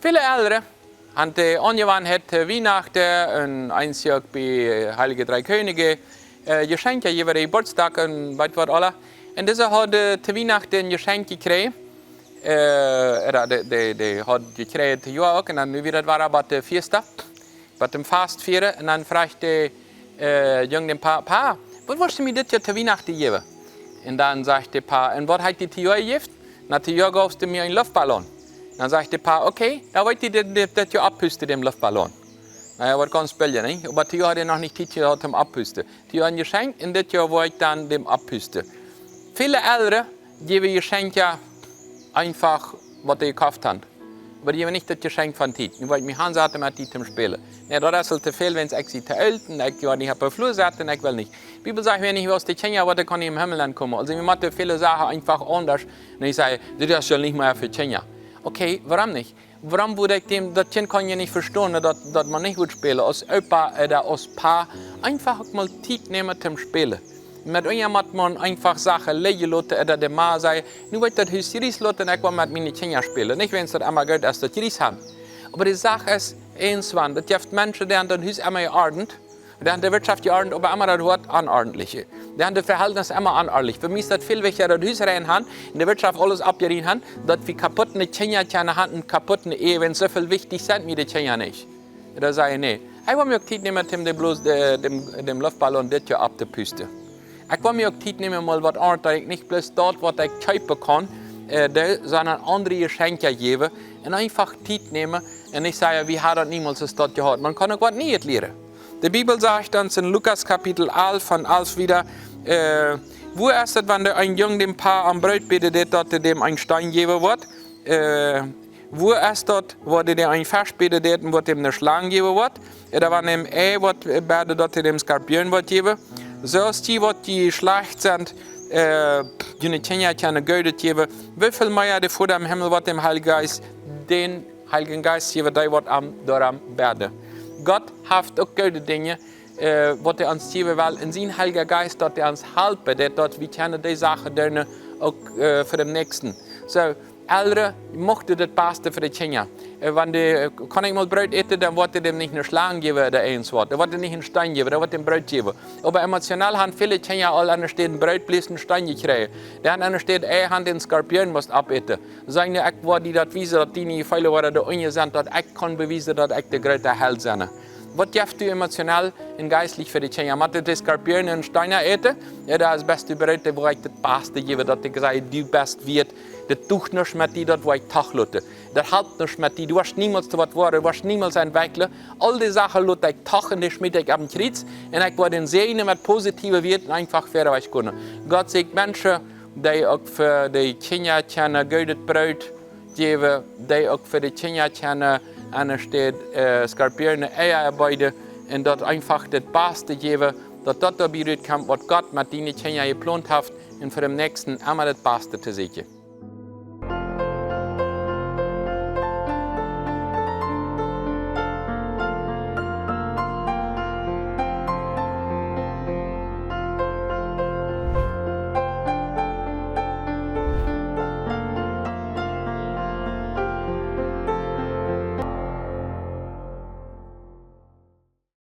Viele Ältere haben angewandt Weihnachten und eins Jahr bei Heilige Drei Könige Geschenke, jeweils Geburtstag und weit was alle. Und diese hat zu Weihnachten ein Geschenk gekriegt. Die hat gekriegt ja auch, und dann wieder war aber die Fiesta, bei dem Fast vieren. Und dann fragte Jung den Pa, was willst du mir das Jahr zu Weihnachten geben? Und dann sagte der Pa, und was hat die Jahr gegeben? Na, die Jahr gabst du mir einen Luftballon. Dann sagte der Pa, okay, dann wollte ich das Jahr abpusten, dem Luftballon. Na ja, was ganz billig, nicht? Aber die Jahr hat er noch nicht Zeit gehabt zum Abpusten. Die haben ein Geschenk, und das Jahr wollte ich dann dem abpusten. Viele Ältere geben Geschenke einfach, was sie gekauft haben. Aber die haben nicht das Geschenk von Tiet. Ich wollte mich ansetzen mit Tiet spielen. Ja, das ist zu viel, wenn es zu alt ist. Ich will nicht auf der Flur sitzen, ich will nicht. Die Bibel sagt, wenn ich aus der Tschenja wollte, kann ich im Himmel kommen. Also wir machen viele Sachen einfach anders. Und ich sage, das soll nicht mehr für Tschenja. Okay, warum nicht? Warum würde ich dem, das Kind kann ja nicht verstehen, dass man nicht gut spielen. Als Opa oder als Paar einfach mal Tiet nehmen zum Spielen. Mit jemandem man einfach Sachen legen lassen oder der Mann sagt, nu wollt ihr das Haus Ries lassen, ich will mit meinen Kindern spielen. Nicht, wenn es das einmal Geld als das Ries haben. Aber die Sache ist, eins wann, das gibt Menschen, die haben das Haus immer geordnet, die haben die Wirtschaft geordnet, aber immer das Wort anordentlich. Die haben das Verhältnis immer anordentlich. Für mich ist das viel wichtiger, dass das Haus rein haben, in der Wirtschaft alles abgerieben haben, dass wir kaputte Kinder haben und kaputte Ehe, wenn so viel wichtig sind, wie die Kinder nicht. Da sage ich, nee. Ich will mir auch Zeit nehmen, dem Luftballon das Jahr abzupusten. Ich will mir auch Zeit nehmen, mal was anderes, ich nicht bloß dort, was ich kaufen kann, sondern andere Geschenke geben und einfach Zeit nehmen. Und ich sage, wie hat das niemals das dort gehabt? Man kann auch was nie lernen. Die Bibel sagt uns in Lukas Kapitel 11 von 11 wieder, wo ist es, wenn ein Junge dem Paar am Brot betet, dass dem ein Stein geben wird? Wo ist das, wo der ein Fisch betet, wird dem eine Schlange geben wird? Oder wenn dem wird betet, dass dem Skorpion wird geben? So ist die, was die schlecht sind, die nicht keine Geld geben. Wie viel mehr der vor dem Himmel wird dem Heiligen Geist, den Heiligen Geist geben, der wird daran beten. Gott hat auch gute Dinge, was er uns geben will, in seinem Heiligen Geist, dass er uns helfen, dass wir können die Sachen dann auch für den Nächsten. So, Ältere mochten das Beste für die Kinder. Wenn die kann ich mal Brot essen, dann wird er dem nicht eine Schlange geben oder eins Wort. Er wird er nicht einen Stein geben, er wird dem Brot geben. Aber emotional haben viele Kinder all an der Stelle Brot blies einen Stein gekriegt. Der an der Stelle haben den Skorpion muss abessen. Sagen die, ich war die das wissen, dass die nicht viele waren, der Unge sind, dass ich kann beweisen, dass ich der größte Held bin. Was gibst du emotional und geistlich für die Kinder? Wenn die Skorpion und Steine essen, ja, das ist das beste Brot, wo ich das Beste gebe, dass ich sage, du bist wert. Das tut nicht mit dir, das wo ich Tag lasse. Das hält nicht mit dir. Du wirst niemals zu was werden, du wirst niemals entwickeln. All die Sachen lasse ich Tag und die schmiede ich am Kreuz. Und ich werde den Segen mit positiven Werten einfach für euch können. Gott sagt Menschen, die auch für die Kinder gutes Brot geben, die auch für die Kinder an steht Skorpione Eier arbeiten und dort einfach das Beste geben, dass das dabei kommt, was Gott mit deinen Kindern geplant hat und für den Nächsten immer das Beste zu sehen.